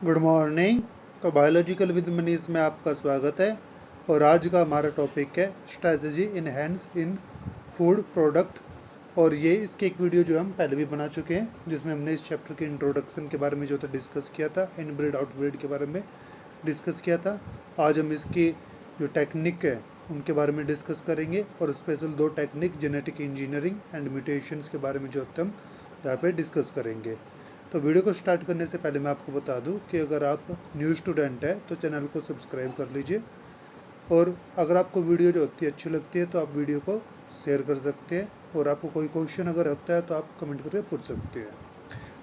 Good morning. तो biological with Manish में आपका स्वागत है। और आज का हमारा टॉपिक है स्ट्रेटजी इनहेंस इन फूड प्रोडक्ट। और ये इसके एक वीडियो जो हम पहले भी बना चुके हैं, जिसमें हमने इस चैप्टर के इंट्रोडक्शन के बारे में जो था डिस्कस किया था, इनब्रीड आउटब्रीड के बारे में डिस्कस किया था। आज हम इसकी जो टेक्निक है उनके बारे में डिस्कस करेंगे, और स्पेशल दो technique genetic engineering and mutations के बारे में जो हम यहाँ पे डिस्कस करेंगे। तो वीडियो को स्टार्ट करने से पहले मैं आपको बता दूं कि अगर आप न्यू स्टूडेंट है तो चैनल को सब्सक्राइब कर लीजिए, और अगर आपको वीडियो जो होती है अच्छी लगती है तो आप वीडियो को शेयर कर सकते हैं, और आपको कोई क्वेश्चन अगर होता है तो आप कमेंट करके पूछ सकते हैं।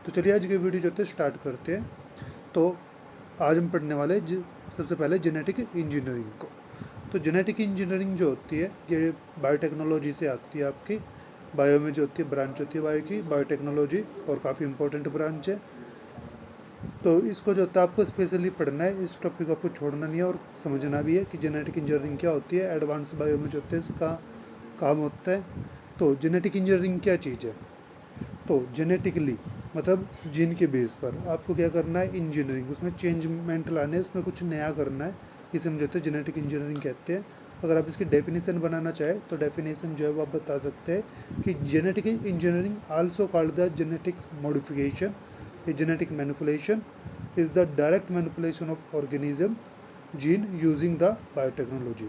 तो चलिए आज की वीडियो जो होती है स्टार्ट करते हैं। तो आज हम पढ़ने वाले सबसे पहले जेनेटिक इंजीनियरिंग को। तो जेनेटिक इंजीनियरिंग जो होती है ये बायोटेक्नोलॉजी से आती है। आपकी बायो में जो होती है ब्रांच होती है बायो की, बायोटेक्नोलॉजी, और काफ़ी इंपॉर्टेंट ब्रांच है। तो इसको जो होता है आपको स्पेशली पढ़ना है, इस टॉपिक को आपको छोड़ना नहीं है, और समझना भी है कि जेनेटिक इंजीनियरिंग क्या होती है। एडवांस बायो में जो होते हैं इसका काम होता है। तो जेनेटिक इंजीनियरिंग क्या चीज़ है? तो जेनेटिकली मतलब जीन के बेस पर आपको क्या करना है, इंजीनियरिंग, उसमें चेंजमेंट लाने, उसमें कुछ नया करना है। इसे हम जो है जेनेटिक इंजीनियरिंग कहते हैं। अगर आप इसकी डेफिनेशन बनाना चाहें तो डेफिनेशन जो है वो आप बता सकते हैं कि genetic engineering also called the genetic modification, a genetic manipulation is the direct manipulation of organism gene using the biotechnology.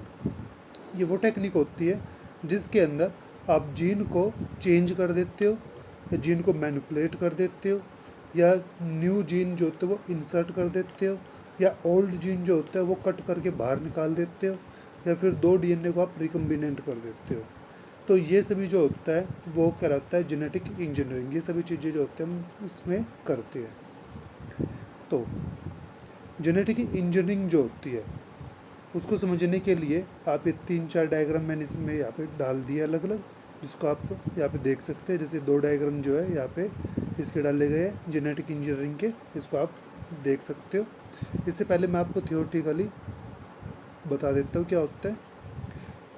ये वो टेक्निक होती है जिसके अंदर आप जीन को चेंज कर देते हो, या जीन को मैनिपुलेट कर देते हो, या न्यू जीन जो होते हैं वो इंसर्ट कर देते हो, या ओल्ड जीन जो होता है वो कट करके बाहर निकाल देते हो, या फिर दो डीएनए को आप रिकम्बिनेंट कर देते हो। तो ये सभी जो होता है वो कहलाता है जेनेटिक इंजीनियरिंग। ये सभी चीज़ें जो होते हैं हम इसमें करते हैं। तो जेनेटिक इंजीनियरिंग जो होती है उसको समझने के लिए आप ये 3-4 डायग्राम मैंने इसमें यहाँ पे डाल दिया अलग अलग, जिसको आप यहाँ पे देख सकते हैं। जैसे 2 डायग्राम जो है यहाँ पे इसके डाले गए हैं जेनेटिक इंजीनियरिंग के, इसको आप देख सकते हो। इससे पहले मैं आपको थियोरेटिकली बता देता हूँ क्या होता है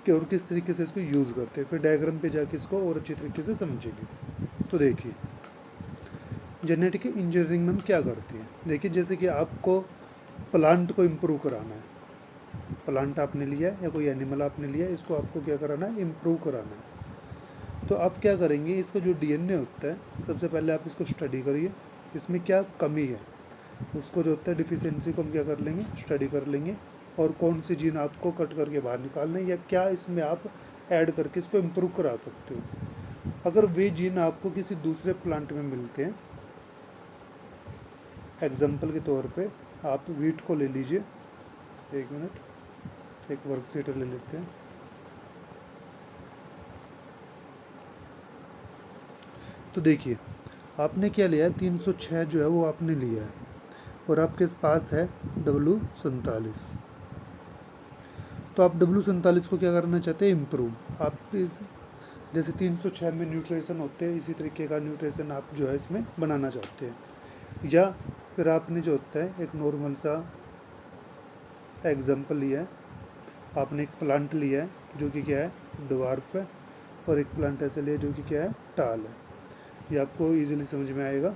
कि और किस तरीके से इसको यूज़ करते हैं, फिर डायग्राम पे जाके इसको और अच्छी तरीके से समझेंगे। तो देखिए जेनेटिक इंजीनियरिंग में हम क्या करते हैं। देखिए जैसे कि आपको प्लांट को इम्प्रूव कराना है, प्लांट आपने लिया है या कोई एनिमल आपने लिया है, इसको आपको क्या कराना है, इम्प्रूव कराना है। तो आप क्या करेंगे, इसका जो डीएनए होता है सबसे पहले आप इसको स्टडी करिए, इसमें क्या कमी है, उसको जो होता है डिफिशियंसी को हम क्या कर लेंगे, स्टडी कर लेंगे, और कौन सी जीन आपको कट करके बाहर निकालना है, या क्या इसमें आप ऐड करके इसको इम्प्रूव करा सकते हो। अगर वे जीन आपको किसी दूसरे प्लांट में मिलते हैं, एग्जाम्पल के तौर पे आप वीट को ले लीजिए, एक मिनट एक वर्कशीट ले लेते हैं। तो देखिए आपने क्या लिया है, 306 जो है वो आपने लिया है, और आपके पास है W47। तो आप W47 को क्या करना चाहते हैं, इम्प्रूव। आप जैसे 306 में न्यूट्रिशन होते हैं, इसी तरीके का न्यूट्रिशन आप जो है इसमें बनाना चाहते हैं। या फिर आपने जो होता है एक नॉर्मल सा एग्जाम्पल लिया है, आपने एक प्लांट लिया है जो कि क्या है, ड्वार्फ है, और एक प्लांट ऐसे लिया जो कि क्या है, टाल है। ये आपको इजीली समझ में आएगा।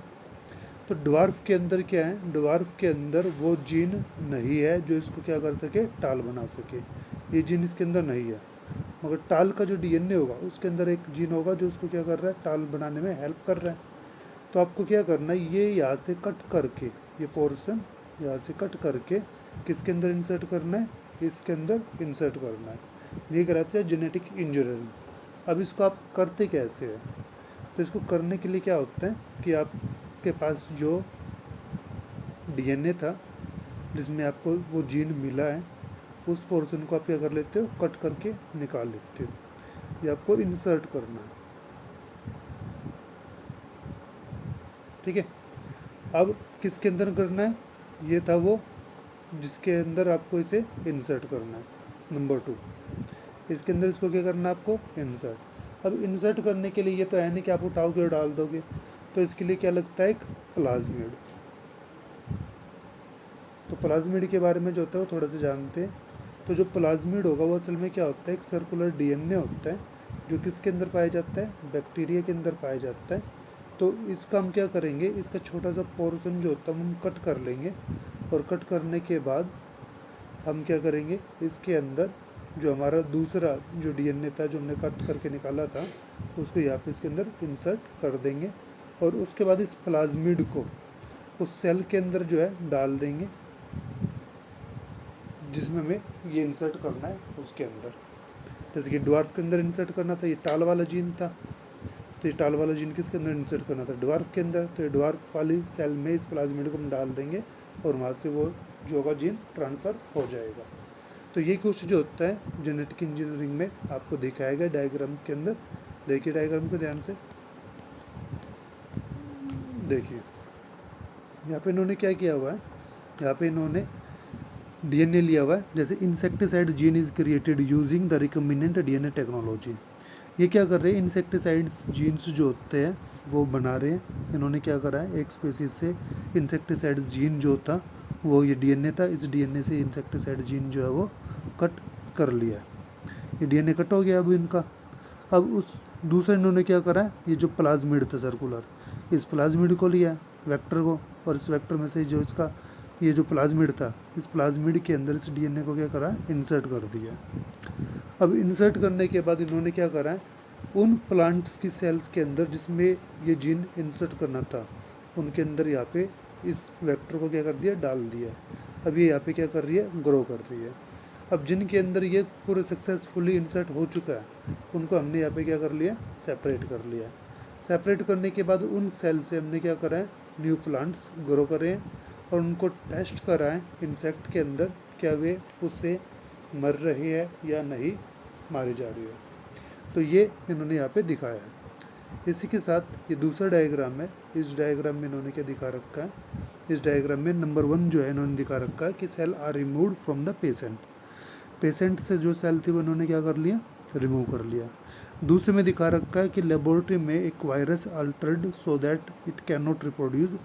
तो ड्वार्फ के अंदर क्या है, ड्वार्फ के अंदर वो जीन नहीं है जो इसको क्या कर सके, टाल बना सके। ये जीन इसके अंदर नहीं है, मगर टाल का जो डीएनए होगा उसके अंदर एक जीन होगा जो उसको क्या कर रहा है, टाल बनाने में हेल्प कर रहा है। तो आपको क्या करना है, ये यहाँ से कट करके, ये पोर्शन यहाँ से कट करके किसके अंदर इंसर्ट करना है, इसके अंदर इंसर्ट करना है। ये कहलाता है जेनेटिक इंजीनियरिंग। अब इसको आप करते कैसे हैं, तो इसको करने के लिए क्या होता है कि आपके पास जो डीएनए था जिसमें आपको वो जीन मिला है, उस पोर्शन को आप क्या कर लेते हो, कट करके निकाल लेते हो। ये आपको इंसर्ट करना है, ठीक है। अब किसके अंदर करना है, ये था वो जिसके अंदर आपको इसे इंसर्ट करना है, नंबर 2। इसके अंदर इसको क्या करना है, आपको इंसर्ट। अब इंसर्ट करने के लिए ये तो है नहीं कि आप उठाओ के डाल दोगे, तो इसके लिए क्या लगता है, एक प्लाज्मिड। तो प्लाज्मिड के बारे में जो होता है वो थोड़ा सा जानते हैं। तो जो प्लाज्मिड होगा वो असल में क्या होता है, एक सर्कुलर डीएनए होता है जो किसके अंदर पाया जाता है, बैक्टीरिया के अंदर पाया जाता है। तो इसका हम क्या करेंगे, इसका छोटा सा पोर्शन जो होता है हम कट कर लेंगे, और कट करने के बाद हम क्या करेंगे, इसके अंदर जो हमारा दूसरा जो डीएनए था जो हमने कट करके निकाला था उसको यहाँ पे इसके अंदर इंसर्ट कर देंगे और उसके बाद इस प्लाज्मिड को उस सेल के अंदर जो है डाल देंगे जिसमें हमें ये इंसर्ट करना है उसके अंदर। जैसे कि ड्वार्फ के अंदर इंसर्ट करना था, ये टाल वाला जीन था, तो ये टाल वाला जीन किसके अंदर इंसर्ट करना था, ड्वार्फ के अंदर। तो ये ड्वार्फ वाली सेल में इस प्लाज्मिड को हम डाल देंगे और वहाँ से वो जो होगा जीन ट्रांसफ़र हो जाएगा। तो ये कुछ जो होता है जेनेटिक इंजीनियरिंग में आपको दिखाया गया डायग्राम के अंदर। देखिए डायग्राम को ध्यान से देखिए, यहाँ पे इन्होंने क्या किया हुआ है, यहाँ पे इन्होंने डीएनए लिया हुआ है। जैसे insecticide gene is created using the recombinant DNA technology. ये क्या कर रहे हैं, इंसेक्टिसाइड्स जीन्स जो होते हैं वो बना रहे हैं। इन्होंने क्या करा है, एक स्पीसीज से इंसेक्टिसाइड्स जीन जो था वो ये डीएनए था, इस डीएनए से इंसेक्टिसाइड जीन जो है वो कट कर लिया है। ये डीएनए कट हो गया अब इनका। अब उस दूसरे इन्होंने क्या करा है, ये जो प्लाज्मिड था सर्कुलर, इस प्लाज्मिड को लिया वेक्टर को, और इस वेक्टर में से जो इसका ये जो प्लाज्मिड था इस प्लाज्मिड के अंदर इस डीएनए को क्या करा है, इंसर्ट कर दिया। अब इंसर्ट करने के बाद इन्होंने क्या करा है, उन प्लांट्स की सेल्स के अंदर जिसमें ये जीन इंसर्ट करना था उनके अंदर यहाँ पे इस वेक्टर को क्या कर दिया, डाल दिया। अब ये यहाँ पे क्या कर रही है, ग्रो कर रही है। अब जिनके अंदर ये पूरे सक्सेसफुली इंसर्ट हो चुका है उनको हमने यहाँ पे क्या कर लिया, सेपरेट कर लिया। सेपरेट करने के बाद उन सेल से हमने क्या करा है, न्यू प्लांट्स ग्रो करे हैं और उनको टेस्ट करा है इंसेक्ट के अंदर क्या वे उससे मर रहे हैं या नहीं मारी जा रही है। तो ये इन्होंने यहाँ पे दिखाया है। इसी के साथ ये दूसरा डायग्राम है, इस डायग्राम में इन्होंने क्या दिखा रखा है, इस डायग्राम में नंबर 1 जो है इन्होंने दिखा रखा है कि cell are removed from the patient. Patient से जो सेल थी वो इन्होंने क्या कर लिया, रिमूव कर लिया। दूसरे में दिखा रखा है कि लेबोरेटरी में एक virus Altered so that it can not reproduce.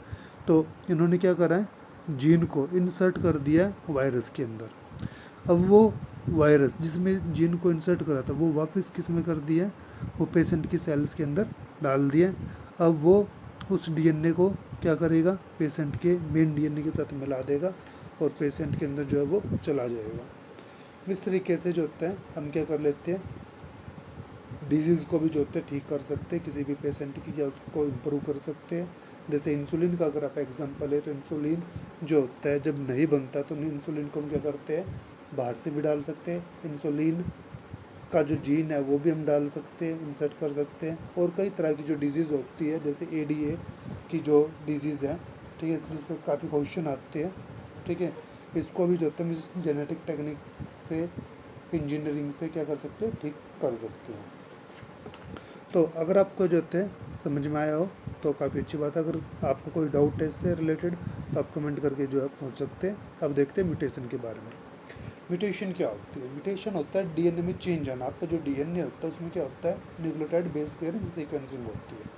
तो इन्होंने क्या करा है, जीन को इंसर्ट कर दिया वायरस के अंदर। अब वो वायरस जिसमें जीन को इंसर्ट करा था वो वापस किस में कर दिया, वो पेशेंट की सेल्स के अंदर डाल दिया। अब वो उस डीएनए को क्या करेगा, पेशेंट के मेन डीएनए के साथ मिला देगा और पेशेंट के अंदर जो है वो चला जाएगा। इस तरीके से जो होता है हम क्या कर लेते हैं, डिजीज़ को भी जो होते हैं ठीक कर सकते हैं किसी भी पेशेंट की, या उसको इम्प्रूव कर सकते हैं। जैसे इंसुलिन का अगर आप एग्जांपल है तो इंसुलिन जो होता है जब नहीं बनता तो इंसुलिन को हम क्या करते हैं, बाहर से भी डाल सकते हैं। इंसुलिन का जो जीन है वो भी हम डाल सकते हैं, इंसर्ट कर सकते हैं। और कई तरह की जो डिजीज़ होती है जैसे एडीए की जो डिजीज़ है, ठीक है, जिस पर काफ़ी क्वेश्चन आते हैं, ठीक है, इसको भी जो होता है इस जेनेटिक टेक्निक से, इंजीनियरिंग से क्या कर सकते हैं, ठीक कर सकते हैं। तो अगर आपको जो होते हैं समझ में आया हो तो काफ़ी अच्छी बात है। अगर आपको कोई डाउट है इससे रिलेटेड तो आप कमेंट करके जो है पूछ सकते हैं। अब देखते हैं म्यूटेशन के बारे में। म्यूटेशन क्या होती है, म्यूटेशन होता है डीएनए में चेंज आना। आपका जो डीएनए होता है उसमें क्या होता है, न्यूक्लियोटाइड बेस पेयरिंग सीक्वेंसिंग होती है।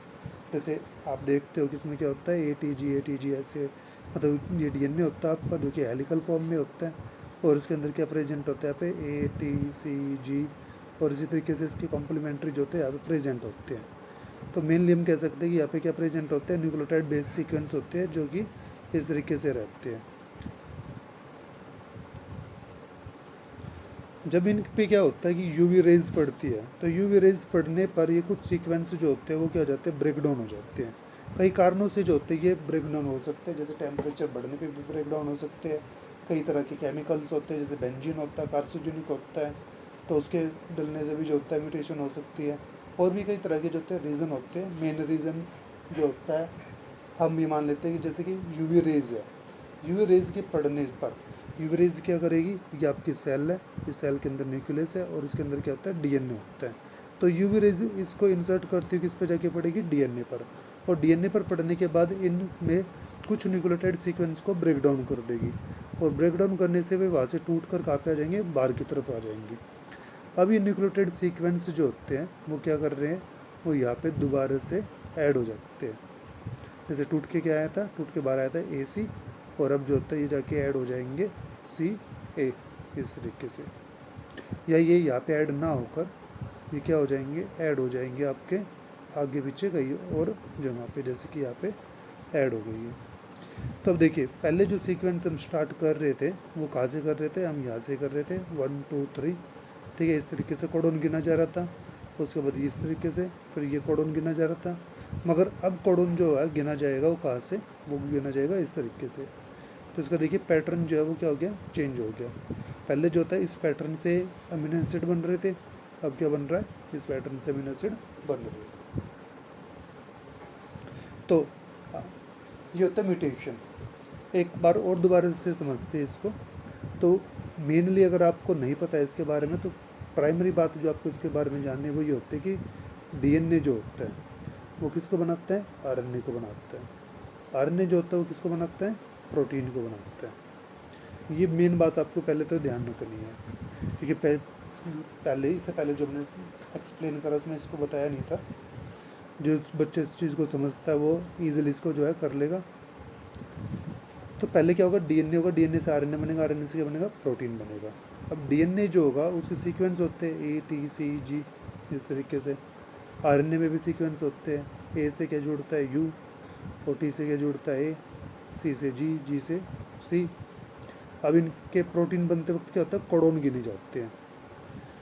जैसे आप देखते हो कि इसमें क्या होता है, एटीजी ऐसे, मतलब ये डीएनए होता है आपका जो कि हेलिकल फॉर्म में होता है और उसके अंदर क्या प्रेजेंट होता है यहाँ पे ATCG, और इसी तरीके से इसके कॉम्प्लीमेंट्री जो होते हैं यहाँ पे प्रेजेंट होते हैं। तो मेनली हम कह सकते हैं कि यहाँ पे क्या प्रेजेंट होते हैं, न्यूक्लियोटाइड बेस सीक्वेंस होते हैं जो कि इस तरीके से रहते हैं। जब इन पे क्या होता है कि यूवी रेज पड़ती है तो यूवी रेज पड़ने पर ये कुछ सीक्वेंस जो होते हैं वो क्या हो जाते हैं, ब्रेक डाउन हो जाते हैं। कई कारणों से जो होते हैं ये ब्रेक डाउन हो सकते हैं, जैसे टेम्परेचर बढ़ने पे भी ब्रेक डाउन हो सकते हैं। कई तरह के केमिकल्स होते हैं जैसे बेंजीन होता है, कार्सिनोजेनिक होता है, तो उसके डलने से भी जो होता है म्यूटेशन हो सकती है। और भी कई तरह के जो होते हैं रीज़न होते हैं। मेन रीज़न जो होता है हम ये मान लेते हैं कि जैसे कि यूवी रेज है, यूवी रेज के पड़ने पर यूवी रेज क्या करेगी, ये आपकी सेल है, इस सेल के अंदर न्यूक्लियस है और इसके अंदर क्या होता है, डीएनए होता है। तो यूवी रेज इसको इंसर्ट करती है, किस पे जाके पड़ेगी, डीएनए पर, और डीएनए पर पड़ने के बाद इनमें कुछ न्यूक्लियोटाइड सीक्वेंस को ब्रेक डाउन कर देगी और ब्रेक डाउन करने से वे वहाँ से टूट कर कहाँ पे आ जाएंगे, बाहर की तरफ आ जाएंगी। अब ये न्यूक्लियोटाइड सीक्वेंस जो होते हैं वो क्या कर रहे हैं, वो यहाँ पे दोबारा से ऐड हो जाते हैं। जैसे टूट के क्या आया था, टूट के बाहर आया था AC, और अब जो होता है ये जाके ऐड हो जाएंगे CA, इस तरीके से। या ये यहाँ पे ऐड ना होकर ये क्या हो जाएंगे, ऐड हो जाएंगे आपके आगे पीछे कहीं और जगह पे, जैसे कि यहाँ पे ऐड हो गई है। तो अब देखिए, पहले जो सीक्वेंस हम स्टार्ट कर रहे थे वो कहाँ से कर रहे थे, हम यहाँ से कर रहे थे 1 2 3, ठीक है। इस तरीके से कोडोन गिना जा रहा था, उसके बाद इस तरीके से फिर ये कोडोन गिना जा रहा था। मगर अब कोडोन जो है गिना जाएगा वो कहाँ से, वो गिना जाएगा इस तरीके से। तो इसका देखिए पैटर्न जो है वो क्या हो गया, चेंज हो गया। पहले जो होता है इस पैटर्न से अमीनो एसिड बन रहे थे, अब क्या बन रहा है, इस पैटर्न से अमीनो एसिड बन रहे हैं। तो ये होता है म्यूटेशन। एक बार और दोबारा से समझते हैं इसको। तो मेनली अगर आपको नहीं पता है इसके बारे में, तो प्राइमरी बात जो आपको इसके बारे में जाननी है वो ये होती है कि डीएनए जो होता है वो किसको बनाता है, आरएनए को बनाता है। आरएनए जो होता है वो किसको बनाता है, प्रोटीन को बनाता है। ये मेन बात आपको पहले तो ध्यान रखनी है, क्योंकि इससे पहले जो हमने एक्सप्लेन करा उसमें इसको बताया नहीं था। जो बच्चे इस चीज़ को समझता है वो ईजिली इसको जो है कर लेगा। तो पहले क्या होगा, डीएनए होगा, डीएनए से आरएनए बनेगा, आरएनए से क्या बनेगा, प्रोटीन बनेगा। अब डीएनए जो होगा उसके सीक्वेंस होते हैं ए टी सी जी, इस तरीके से। आरएनए में भी सीक्वेंस होते हैं, ए से क्या जुड़ता है यू, और टी से क्या जुड़ता है ए, सी से जी, जी से सी। अब इनके प्रोटीन बनते वक्त क्या होता है, कोडोन गिने जाते हैं।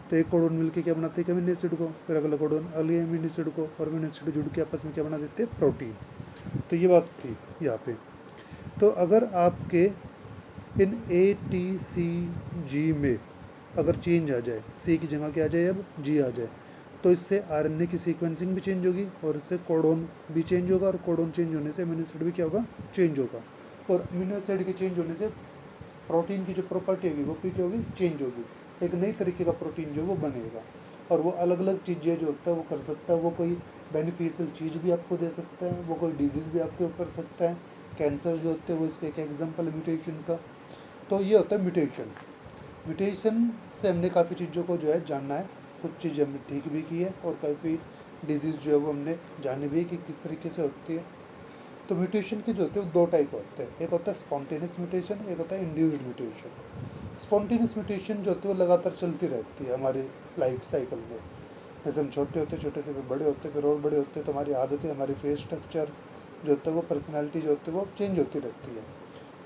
तो एक कोडोन मिलके क्या बनाते हैं, अमीनो एसिड को, फिर अगला कोडोन अगले अमीनो एसिड को, और अमीनो एसिड जुड़ के आपस में क्या बना देते हैं, प्रोटीन। तो ये बात थी यहाँ पे। तो अगर आपके इन ए टी सी जी में अगर चेंज आ जाए, सी की जगह क्या आ जाए, अब जी आ जाए, तो इससे आरएनए की सीक्वेंसिंग भी चेंज होगी, और इससे कोडोन भी चेंज होगा, और कोडोन चेंज होने से अमीनो एसिड भी क्या होगा, चेंज होगा। और अमीनो एसिड के चेंज होने से प्रोटीन की जो प्रॉपर्टी होगी वो भी क्या होगी, चेंज होगी। एक नई तरीके का प्रोटीन जो वो बनेगा, और वो अलग अलग चीज़ें जो होता है वो कर सकता है। वो कोई बेनिफिशियल चीज़ भी आपको दे सकता है, वो कोई डिजीज़ भी आपके ऊपर कर सकता है। कैंसर जो होते हैं वो इसका एक एग्जाम्पल है म्यूटेशन का। तो ये होता है म्यूटेशन। म्यूटेशन से हमने काफ़ी चीज़ों को जो है जानना है, कुछ चीज़ें हमने ठीक भी की है, और काफ़ी डिजीज़ जो है वो हमने जानी भी है कि किस तरीके से होती है। तो म्यूटेशन के जो होते हैं वो दो टाइप होते हैं, एक होता है स्पॉन्टेनियस म्यूटेशन, एक होता है इंड्यूस्ड म्यूटेशन। स्पॉन्टेनियस म्यूटेशन जो होती है वो लगातार चलती रहती है हमारे लाइफ साइकिल में। जैसे हम छोटे होते हैं, छोटे से फिर बड़े होते हैं, फिर और बड़े होते हैं, तो हमारी आदतें, हमारी फेस स्ट्रक्चर्स जो होते हैं, वो पर्सनैलिटी जो होती है वो चेंज होती रहती है।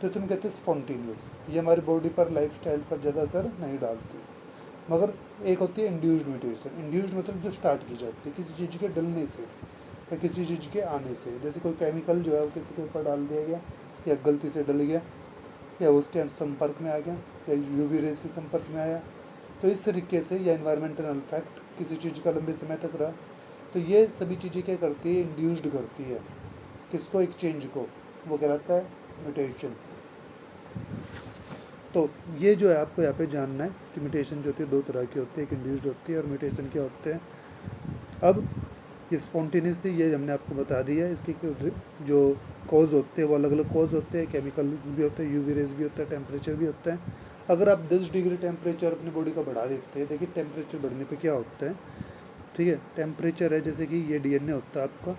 तो इसमें कहते हैं स्पॉन्टेनियस, ये हमारी बॉडी पर, लाइफ स्टाइल पर ज़्यादा असर नहीं डालती। मगर एक होती है इंड्यूस्ड म्यूटेशन। इंड्यूस्ड मतलब जो स्टार्ट की जाती है किसी चीज़ के डलने से या किसी चीज़ के आने से। जैसे कोई केमिकल जो है वो किसी के ऊपर डाल दिया गया, या गलती से डल गया, या उसके संपर्क में आ गया, या यूवी रेज के संपर्क में आया, तो इस तरीके से, या इन्वायरमेंटल इफेक्ट किसी चीज़ का लंबे समय तक रहा, तो ये सभी चीज़ें क्या करती है, इंड्यूस्ड करती है किसको, एक चेंज को, वो कहलाता है म्यूटेशन। तो ये जो है आपको यहाँ पे जानना है कि म्यूटेशन जो होती है दो तरह की होती है, एक इंड्यूस्ड होती है और म्यूटेशन क्या होते हैं। अब ये स्पॉन्टेनियस थी, ये हमने आपको बता दिया है। इसकी जो कॉज होते हैं वो अलग अलग कॉज होते हैं, केमिकल्स भी होते हैं, यूवी रेज भी होता है, टेम्परेचर भी होता है। अगर आप 10 डिग्री टेम्परेचर अपनी बॉडी का बढ़ा देते हैं, देखिए टेम्परेचर बढ़ने पे क्या होता है, ठीक है। टेम्परेचर है जैसे कि ये डीएनए होता है आपका,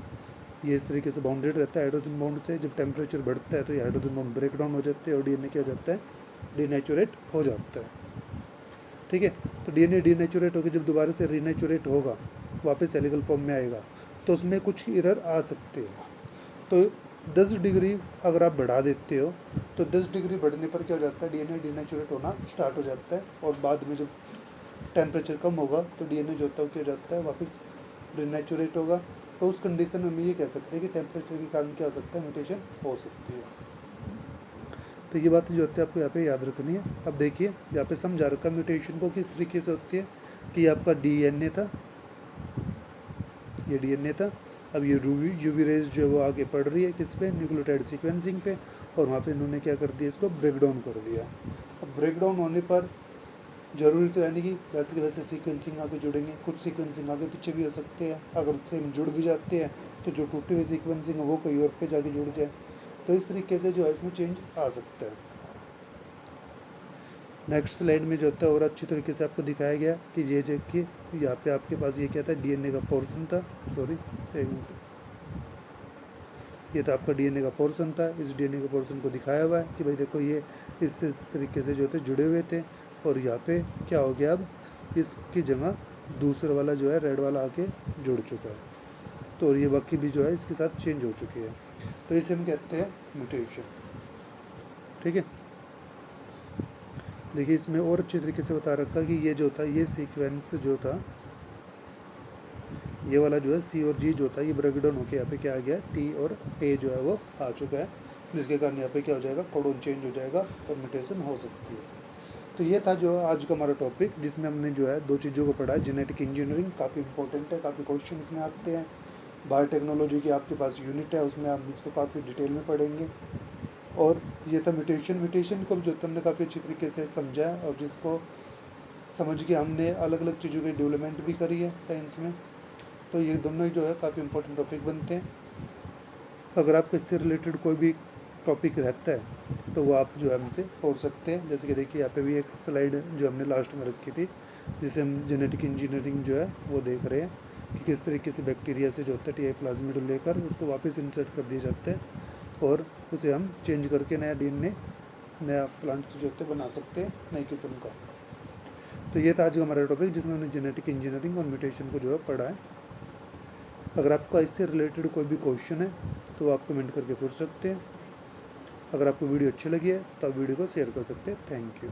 ये इस तरीके से बाउंडेड रहता है हाइड्रोजन बॉन्ड से। जब टेम्परेचर बढ़ता है तो ये हाइड्रोजन बॉन्ड ब्रेक डाउन हो जाते हैं और डीएनए क्या हो जाता है, डीनेचुरेट हो जाता है, ठीक है। तो डीएनए डीनेचुरेट होकर जब दोबारा से रीनेचुरेट होगा, वापस सेलिकल फॉर्म में आएगा, तो उसमें कुछ एरर आ सकते हैं। तो 10 डिग्री अगर आप बढ़ा देते हो, तो 10 डिग्री बढ़ने पर क्या हो जाता है, डीएनए डीनेचुरेट होना स्टार्ट हो जाता है, और बाद में जब टेम्परेचर कम होगा तो डीएनए जो होता है क्या हो जाता है, वापस रीनेचुरेट होगा। तो उस कंडीशन में हम ये कह सकते हैं कि टेम्परेचर के कारण क्या हो सकता है, म्यूटेशन हो सकती है। तो ये बातें जो होती है आपको यहाँ पे याद रखनी है। अब देखिए यहाँ पे समझा रखा म्यूटेशन को किस तरीके से होती है, कि आपका डीएनए था, ये डीएनए था, अब ये यूवी रेज जो है वो आगे पड़ रही है किस पे, न्यूक्लियोटाइड सीक्वेंसिंग पे, और वहाँ पे इन्होंने क्या कर दिया, इसको ब्रेक डाउन कर दिया। अब ब्रेक डाउन होने पर जरूरी तो है नहीं कि वैसे के वैसे सीक्वेंसिंग आगे जुड़ेंगे, कुछ सीक्वेंसिंग आगे पीछे भी हो सकते हैं। अगर सेम जुड़ भी जाते हैं तो जो टूटी हुई सीक्वेंसिंग है वो कहीं और पे जाके जुड़ जाए, तो इस तरीके से जो है इसमें चेंज आ सकता है। नेक्स्ट स्लाइड में जो होता है और अच्छी तरीके से आपको दिखाया गया कि ये देखिए यहाँ पे आपके पास ये क्या था, डीएनए का पोर्शन था, सॉरी एक मिनट, ये था आपका डीएनए का पोर्शन था। इस डीएनए के पोर्शन को दिखाया हुआ है कि भाई देखो ये इस तरीके से जो थे जुड़े हुए थे, और यहाँ पे क्या हो गया, अब इसकी जगह दूसरा वाला जो है रेड वाला आके जुड़ चुका है, तो और ये बाकी भी जो है इसके साथ चेंज हो चुकी है। तो इसे हम कहते हैं म्यूटेशन। ठीक है। देखिए इसमें और अच्छे तरीके से बता रखा कि ये जो था, ये सीक्वेंस जो था, ये वाला जो है सी और जी जो था, ये ब्रेक डाउन होकर यहाँ पे क्या आ गया, टी और ए जो है वो आ चुका है, जिसके कारण यहाँ पे क्या हो जाएगा, कोडोन चेंज हो जाएगा और म्यूटेशन हो सकती है। तो ये था जो आज का हमारा टॉपिक, जिसमें हमने जो है 2 चीज़ों को पढ़ा है। जेनेटिक इंजीनियरिंग काफ़ी इंपॉर्टेंट है, काफ़ी क्वेश्चन इसमें आते हैं। बायोटेक्नोलॉजी की आपके पास यूनिट है, उसमें आप इसको काफ़ी डिटेल में पढ़ेंगे। और ये था म्यूटेशन को जो हमने काफ़ी अच्छी तरीके से समझा है, और जिसको समझ के हमने अलग अलग चीज़ों की डेवलपमेंट भी करी है साइंस में। तो ये दोनों ही जो है काफ़ी इंपॉर्टेंट टॉपिक बनते हैं। अगर आपको इससे रिलेटेड कोई भी टॉपिक रहता है तो वो आप जो है हमसे पूछ सकते हैं। जैसे कि देखिए यहाँ पे भी एक स्लाइड जो हमने लास्ट में रखी थी, जिसे हम जेनेटिक इंजीनियरिंग जो है वो देख रहे हैं कि किस तरीके से बैक्टीरिया से जो होता है टी आई प्लाज्मिड लेकर उसको वापस इंसर्ट कर दिया जाता है और उसे हम चेंज करके नया डीएनए, नया प्लांट्स जो होते हैं बना सकते हैं, नई किस्म का। तो ये था आज का हमारा टॉपिक, जिसमें हमने जेनेटिक इंजीनियरिंग और म्यूटेशन को जो है पढ़ा है। अगर आपका इससे रिलेटेड कोई भी क्वेश्चन है तो आप कमेंट करके पूछ सकते हैं। अगर आपको वीडियो अच्छी लगी है तो आप वीडियो को शेयर कर सकते हैं। Thank you.